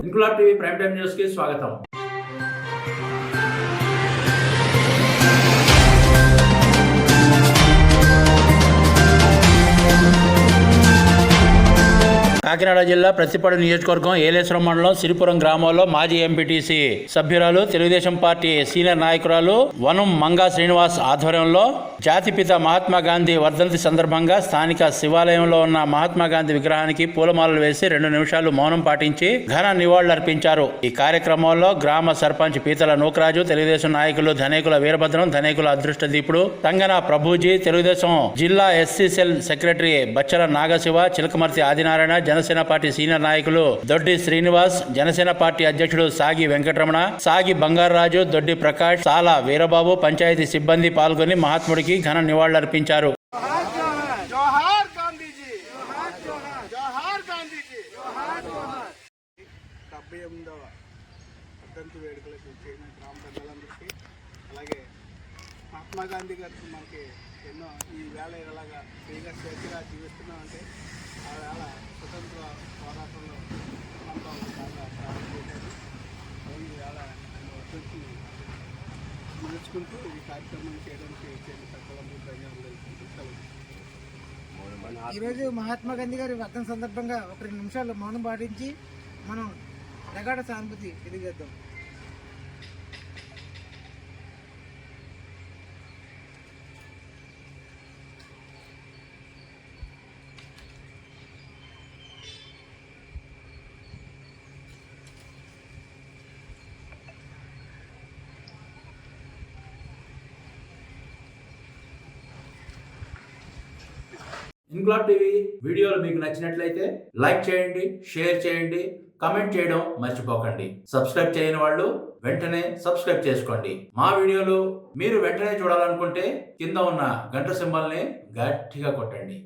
Inquilab TV prime time news కి స్వాగతం. కాకినాడ జిల్లా ప్రతిపాడు నియోజకవర్గం ఏలేశ్వరం మండలం సిరిపురం గ్రామంలో మాజీ ఎంపీటీసీ సభ్యురాలు తెలుగుదేశం పార్టీ సీనియర్ నాయకురాలు వనం మంగా శ్రీనివాస్ ఆధ్వర్యంలో జాతిపిత మహాత్మా గాంధీ వర్ధంతి సందర్భంగా స్థానిక శివాలయంలో ఉన్న మహాత్మా గాంధీ విగ్రహానికి పూలమాలలు వేసి 2 నిమిషాలు మౌనం పాటించి ఘన నివాళులర్పించారు. ఈ కార్యక్రమంలో గ్రామ సర్పంచ్ పీతల నూకరాజు, తెలుగుదేశం నాయకులు ధనేకుల వీరభద్రం, ధనేకుల అదృష్ట దీపుడు, తంగన ప్రభుజీ, తెలుగుదేశం జిల్లా ఎస్సీ సెల్ సెక్రటరీ బచ్చల నాగశివ, చిలకమర్తి ఆదినారాయణ, జనసేన పార్టీ సీనియర్ నాయకులు దొడ్డి శ్రీనివాస్, జనసేన పార్టీ అధ్యక్షుడు సాగి వెంకటరమణ, సాగి బంగారాజు, దొడ్డి ప్రకాష్, సాల వీరబాబు, పంచాయతీ సిబ్బంది పాల్గొని మహాత్ముడికి ఘన నివాళులర్పించారు. మహాత్మా గాంధీ గారికి మనకి ఎన్నో ఈ వేళ ఇలాగా ఫ్రీగా స్వేచ్ఛగా జీవిస్తున్నామంటే ఆ వేళ స్వతంత్ర పోరాటంలో మనతో బాగా సహాయం చేశారు. ఈ వేళ వచ్చి నిలుచుకుంటూ ఈ కార్యక్రమం చేయడానికి సకలంలో ధన్యవాదాలు. ఈరోజు మహాత్మా గాంధీ గారి వర్ధంతి సందర్భంగా ఒక 2 నిమిషాలు మౌనం పాటించి మనం ప్రగాఢ సానుభూతి తెలియజేద్దాం. ఇంక్లాబ్ టీవీ వీడియోలు మీకు నచ్చినట్లయితే లైక్ చేయండి, షేర్ చేయండి, కామెంట్ చేయడం మర్చిపోకండి. సబ్స్క్రైబ్ చేయని వాళ్ళు వెంటనే సబ్స్క్రైబ్ చేసుకోండి. మా వీడియోలు మీరు వెంటనే చూడాలనుకుంటే కింద ఉన్న గంట సింబల్ని గట్టిగా కొట్టండి.